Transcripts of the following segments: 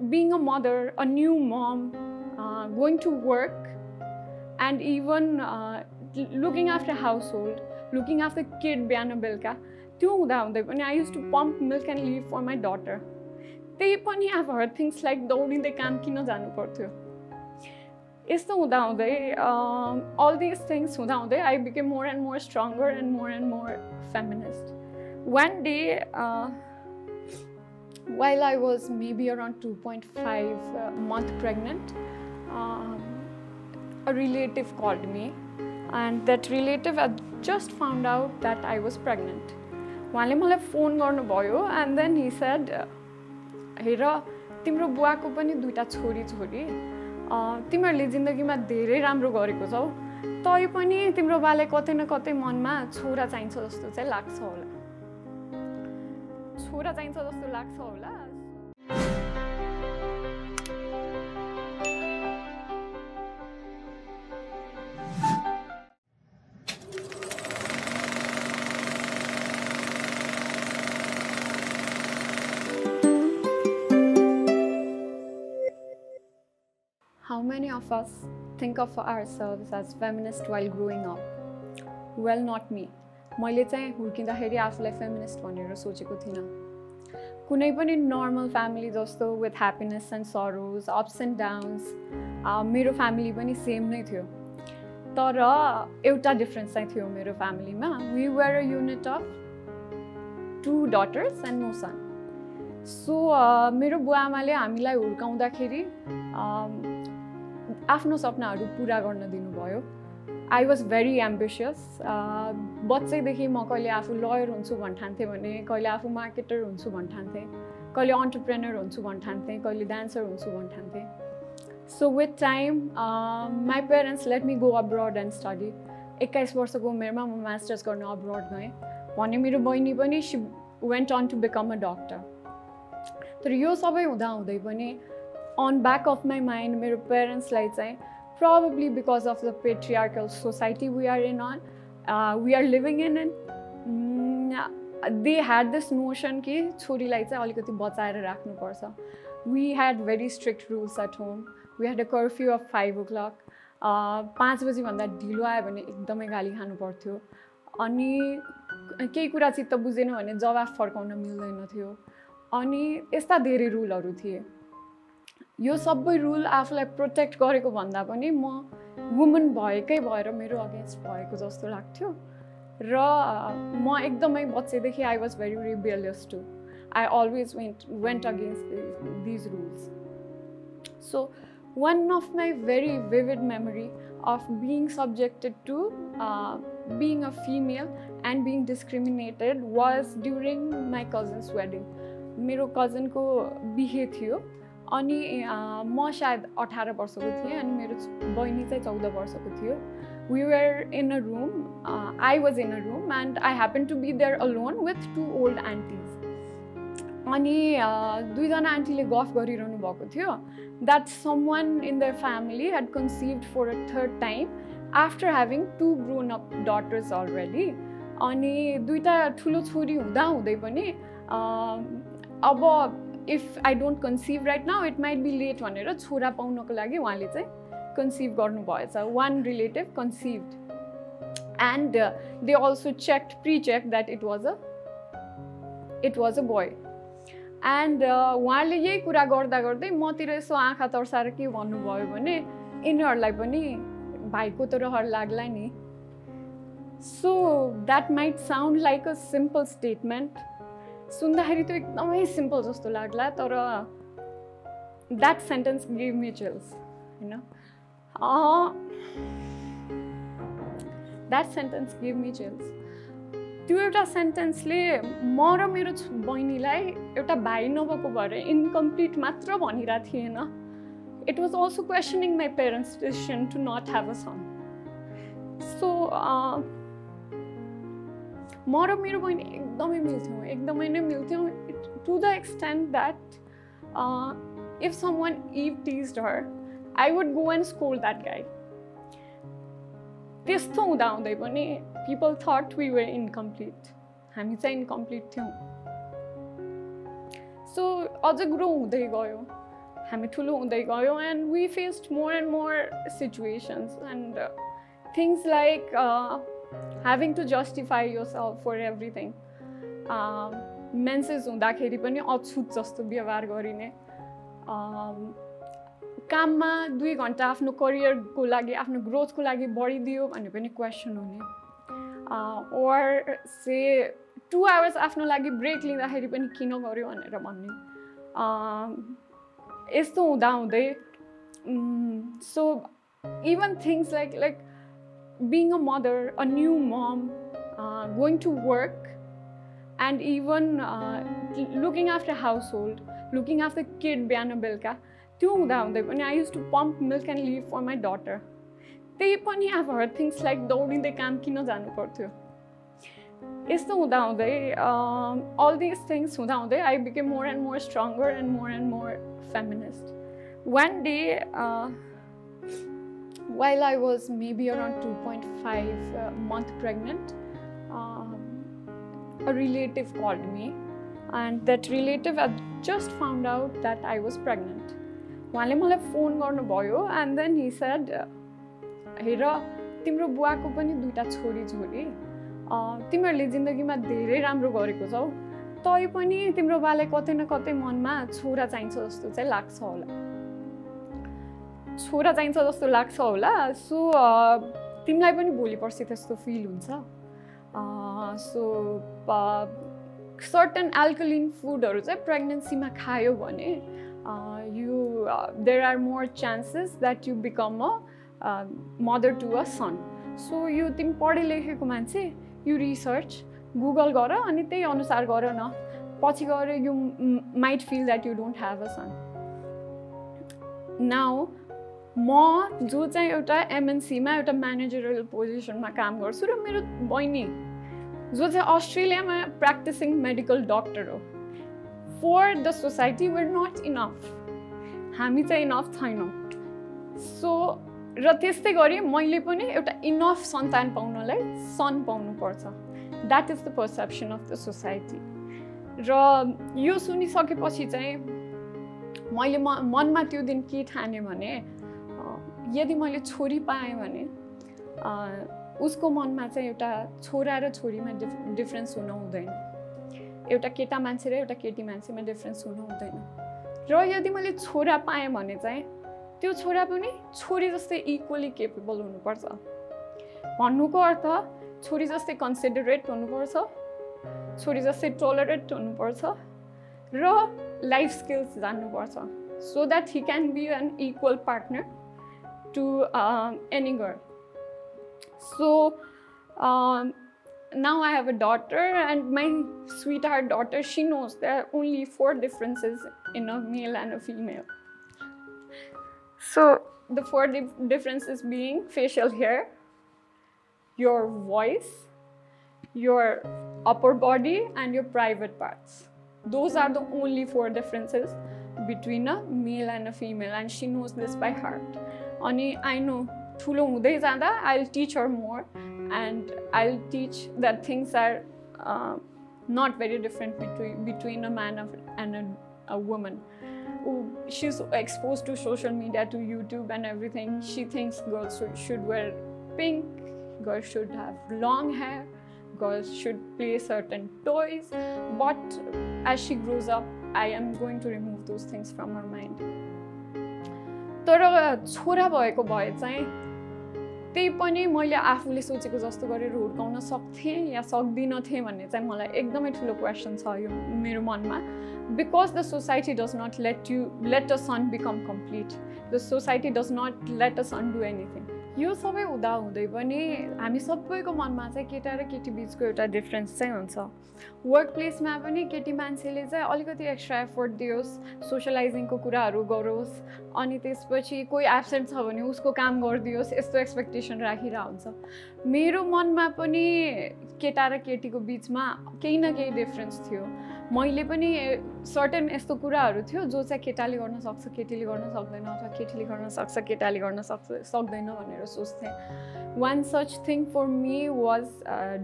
being a mother, a new mom, going to work, and even looking after household, looking after kid biana belka, त्यो हुँदा हुँदै पनि I used to pump milk and leave for my daughter. त्यही पनि I've heard things like दौडिँदै काम किन जानु पर्थ्यो. यस्तो हुँदा हुँदै all these things हुँदा हुँदै I became more and more stronger and more feminist. One day, while I was maybe around 2.5 month pregnant, a relative called me, and that relative had just found out that I was pregnant. उहाँले मलाई phone गर्नुभयो, and then he said, हेर तिम्रो बुवाको पनि दुईटा छोरी छोरी, तिमीहरूले जिन्दगीमा धेरै राम्रो गरेको छौ, तै पनि तिम्रो बाले कतै न कतै मनमा छोरा चाहिन्छ जस्तो चाहिँ लाग्छ होला. छोरा चाहिन्छ जस्तो लाग्छ होला. How many of us think of ourselves as feminist while growing up? Well, not me. मैले चाहिँ हुर्किँदाखेरि आफूलाई feminist भनेर सोचेको थिइनँ. कुनै पनि normal family जस्तो with happiness and sorrows, ups and downs, मेरो family पनि same नै थियो. तर एउटा difference चाहिँ थियो मेरो family-मा. We were a unit of 2 daughters and no son. So मेरो बुवाआमाले हामीलाई हुर्काउँदाखेरि आफ्नो सपनाहरू पुरा गर्न दिनुभयो. I was very ambitious. बच्चैदेखि म कहिले आफू लयर हुन्छु भन्ठान्थेँ भने, कहिले आफू मार्केटर हुन्छु भन्ठान्थेँ, कहिले एन्टरप्रेन्योर हुन्छु भन्ठान्थेँ, कहिले डान्सर हुन्छु भन्ठान्थेँ. So with time, my parents let me go abroad and study. 21 वर्षको उमेरमा म मास्टर्स गर्न अब्रोड गएँ. भने मेरो बहिनी पनि she went on to become a doctor. तर यो सबै हुँदा हुँदै पनि on back of my mind, मेरो parents लाई चाहिँ probably because of the patriarchal society we are living in, they had this notion कि छोरीलाई चाहिँ अलिकति बचाएर राख्नुपर्छ. We had very strict rules at home. We had a curfew of 5 o'clock. 5 बजी भन्दा ढिलो आयो भने एकदमै गाली खानु पर्थ्यो. अनि केही कुरा चित्त बुझेन भने जवाफ फर्काउन मिल्दैन थियो. अनि यस्ता धेरै रुलहरू थिए. यो सबै रुल आफूलाई प्रोटेक्ट गरेको भन्दा पनि म वुमन भएकै भएर मेरो अगेन्स्ट भएको जस्तो लाग्थ्यो. र म एकदमै बच्चैदेखि I was very rebellious too. I always went against these rules. So one of my very vivid memory of being subjected to being a female and being discriminated was during my cousin's wedding. मेरो कजनको बिहे थियो. अनि म शायद 18 वर्षको थिएँ अनि मेरो बहिनी चाहिँ 14 वर्षको थियो. We were in a room, I was in a room and I happened to be there alone with 2 old aunties. अनि दुईजना आन्टीले गफ गरिरहनु भएको थियो that someone in their family had conceived for a 3rd time after having 2 grown up daughters already. अनि दुईटा ठुलो छोरी हुँदा हुँदै पनि अब if I don't conceive right now, it might be late भनेर छोरा पाउनको लागि उहाँले चाहिँ conceive गर्नुभएछ. One relative conceived, and they also pre-checked that it was a boy. And उहाँले यही कुरा गर्दा गर्दै मतिर यसो आँखा तर्साएर के भन्नुभयो भने यिनीहरूलाई पनि भाइको त रहर लाग्ला नि. So that might sound like a simple statement. सुन्दाखेरि त एकदमै सिम्पल जस्तो लाग्ला, तर that sentence gave me chills, you know. That sentence gave me chills. त्यो एउटा सेन्टेन्सले म र मेरो बहिनीलाई एउटा भाइ नभएको भएर इन्कम्प्लिट मात्र भनिरहेको थिएन. It was also questioning my parents' decision to not have a son. So म र मेरो बहिनी एकदमै नै मिल्थ्यौँ to the extent that if someone Eve teased her, I would go and scold that guy. त्यस्तो हुँदा हुँदै पनि people thought we were incomplete. हामी चाहिँ incomplete थियौँ. So अझ ग्रो हुँदै गयो. हामी ठुलो हुँदै गयो and we faced more and more situations and things like having to justify yourself for everything. Menses हुँदाखेरि पनि अछुत जस्तो व्यवहार गरिने, काममा 2 घण्टा आफ्नो करियरको लागि आफ्नो ग्रोथको लागि बढिदियो भने पनि क्वेसन हुने, or से 2 hours आफ्नो लागि ब्रेक लिँदाखेरि पनि किन गर्यो भनेर भन्ने, यस्तो हुँदा हुँदै so even things like being a mother, a new mom, going to work and even looking after household, looking after kid बिहान बेलुका, त्यो हुँदा हुँदै पनि I used to pump milk and leave for my daughter. त्यही पनि I've heard things like दौडिँदै काम किन जानु पर्थ्यो, यस्तो हुँदा हुँदै all these things हुँदा हुँदै I became more and more stronger and more feminist. One day while I was maybe around 2.5 month pregnant, a relative called me, and that relative had just found out that I was pregnant. उहाँले मलाई phone गर्नुभयो and then he said, हेर तिम्रो बुवाको पनि 2टा छोरी छोरी, तिमीहरूले जिन्दगीमा धेरै राम्रो गरेको छौ, तै पनि तिम्रो बाले कतै न कतै मनमा छोरा चाहिन्छ जस्तो चाहिँ लाग्छ होला, छोरा चाहिन्छ जस्तो लाग्छ होला, सो तिमीलाई पनि भोलि पर्सि त्यस्तो फिल हुन्छ, सो सर्टेन अल्कलिन फुडहरु चाहिँ प्रेग्नेन्सीमा खायो भने there are more chances that you become a mother to a son. So you तिमी पढे लेखेको मान्छे, you research, Google गर अनि त्यही अनुसार गर न, पछि गएर you might feel that you don't have a son. Now म जो चाहिँ एउटा MNC मा एउटा म्यानेजरियल पोजिसनमा काम गर्छु र मेरो बहिनी जो चाहिँ अस्ट्रेलियामा प्र्याक्टिसिङ मेडिकल डक्टर हो, for the society we're not enough, हामी चाहिँ इनफ छैनौँ, सो र त्यस्तै गरी मैले पनि एउटा इनफ सन्तान पाउनलाई सन पाउनुपर्छ, that is the perception of the society. र यो सुनिसकेपछि चाहिँ मैले मनमा त्यो दिन के ठाने भने यदि मैले छोरी पाएँ भने उसको मनमा चाहिँ एउटा छोरा र छोरीमा डिफरेन्स हुन हुँदैन, एउटा केटा मान्छे र एउटा केटी मान्छेमा डिफरेन्स हुन हुँदैन, र यदि मैले छोरा पाएँ भने चाहिँ त्यो छोरा पनि छोरी जस्तै इक्वली केपेबल हुनुपर्छ. भन्नुको अर्थ छोरी जस्तै कन्सिडरेट हुनुपर्छ, छोरी जस्तै टोलरेट हुनुपर्छ र लाइफ स्किल्स जान्नुपर्छ, so that he can be an equal partner to any girl. So now I have a daughter, and my sweetheart daughter, she knows there are only 4 differences in a male and a female. So the 4 differences being facial hair, your voice, your upper body, and your private parts. Those are the only 4 differences between a male and a female, and she knows this by heart. Ani I know ठुलो हुँदै जाँदा I'll teach her more, and I'll teach that things are not very different between a man and a woman. She's exposed to social media, to YouTube and everything. She thinks girls should wear pink, girls should have long hair, girls should play certain toys, but as she grows up, I am going to remove those things from her mind. तर छोरा भएको भए चाहिँ त्यही पनि मैले आफूले सोचेको जस्तो गरेर हुर्काउन सक्थेँ या सक्दिनँ थिएँ भन्ने चाहिँ मलाई एकदमै ठुलो क्वेसन छ यो मेरो मनमा, because the society does not let a son become complete. The society does not let a son do anything. यो सबै हुँदा हुँदै पनि हामी सबैको मनमा चाहिँ केटा र केटी बीचको एउटा डिफरेन्स चाहिँ हुन्छ. वर्क प्लेसमा पनि केटी मान्छेले चाहिँ अलिकति एक्स्ट्रा एफोर्ट दियोस्, सोशलाइजिङको कुराहरू गरोस्, अनि त्यसपछि कोही एब्सेन्ट छ भने उसको काम गरिदियोस्, यस्तो एक्सपेक्टेसन राखिरहेको हुन्छ. मेरो मनमा पनि केटा र केटीको बीचमा केही न केही डिफरेन्स थियो. मैले पनि सर्टेन यस्तो कुराहरू थियो जो चाहिँ केटाले गर्न सक्छ केटीले गर्न सक्दैन, अथवा केटीले गर्न सक्छ केटाले गर्न सक्दैन भनेर सोच्थेँ. One such thing for me was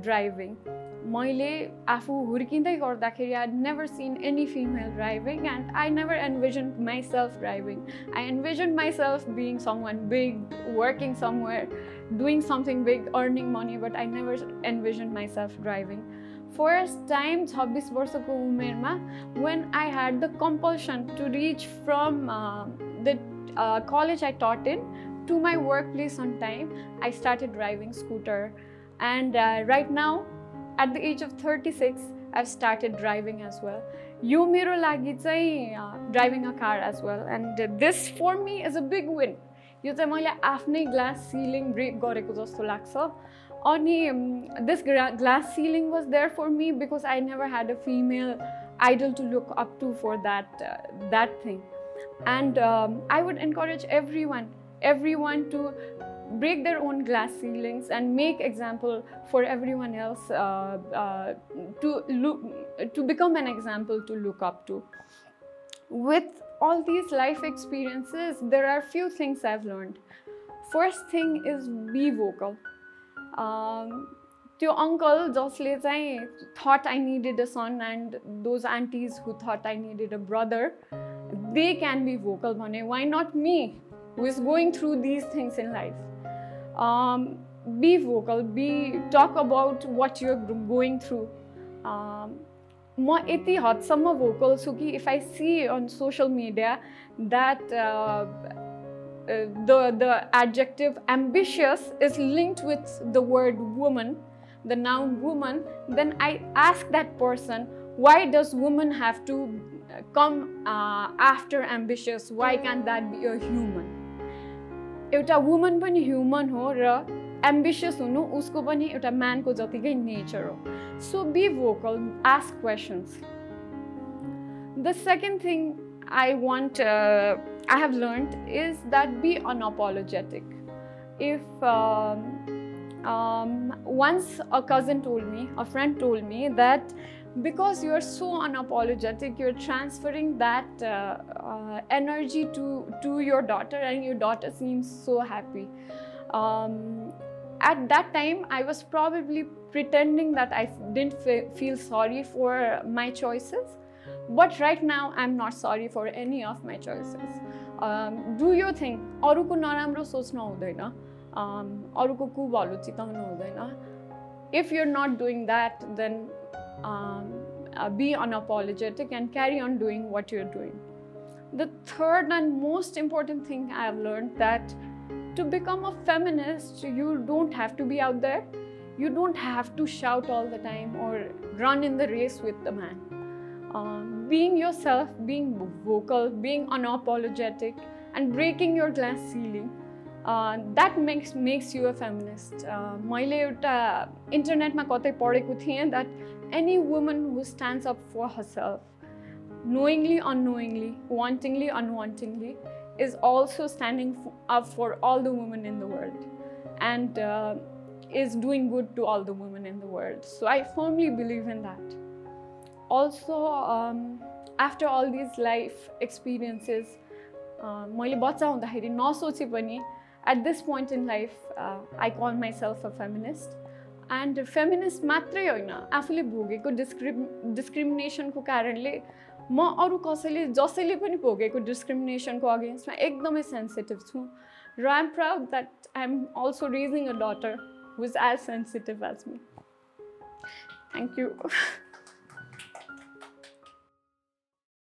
driving. मैले आफू हुर्किँदै गर्दाखेरि I had never seen any female driving, and I never envisioned myself driving. I envisioned myself being someone big, working somewhere, doing something big, earning money, but I never envisioned myself driving. First time 26 वर्षको उमेरमा, when I had the compulsion to reach from the college I taught in to my workplace on time, I started driving scooter. And right now, at the age of 36, I've started driving as well. Yo mero lagi chai driving a car as well, and this for me is a big win. Yo chai मैले आफ्नै glass ceiling break गरेको जस्तो लाग्छ. Ani this glass ceiling was there for me because I never had a female idol to look up to for that thing. And I would encourage everyone to break their own glass ceilings and make example for everyone else, to become an example to look up to. With all these life experiences, there are few things I've learned. First thing is be vocal. त्यो uncle जसले चाहिँ thought I needed a son, and those aunties who thought I needed a brother, they can be vocal भने. Why not me, who is going through these things in life? Be vocal, talk about what you're going through. म यति हदसम्म vocal छु कि if I see on social media that the adjective ambitious is linked with the word woman, the noun woman, then I ask that person, why does woman have to come after ambitious? Why can't that be a human? एउटा woman पनि human हो र ambitious हुनु उसको पनि एउटा man को जतिकै nature हो. So be vocal, ask questions. The second thing I have learned is that be unapologetic. If once a cousin told me, a friend told me that because you are so unapologetic, you're transferring that energy to your daughter, and your daughter seems so happy. At that time, I was probably pretending that I didn't feel sorry for my choices. But right now, I'm not sorry for any of my choices. Do your thing. अरूको नराम्रो सोच्नु हुँदैन. अरूको कुभलो चिताउनु हुँदैन. If you're not doing that, then be unapologetic and carry on doing what you're doing. The third and most important thing I have learned, that to become a feminist, you don't have to be out there. You don't have to shout all the time or run in the race with the man. Being yourself, being vocal, being unapologetic, and breaking your glass ceiling, that makes you a feminist. मैले एउटा इन्टरनेटमा कतै पढेको थिएँ that any woman who stands up for herself, knowingly, unknowingly, wantingly, unwantingly, is also standing up for all the women in the world, and is doing good to all the women in the world. So I firmly believe in that. Also, after all these life experiences, मैले बच्चा हुँदाखेरि नसोचे पनि at this point in life, I call myself a feminist. And feminist मात्रै होइन, आफूले भोगेको डिस्क्रिमिनेसनको कारणले म अरू कसैले जसैले पनि भोगेको डिस्क्रिमिनेसनको अगेन्स्टमा एकदमै सेन्सिटिभ छु. र I am proud that I am also raising a daughter who is as sensitive as me. Thank you.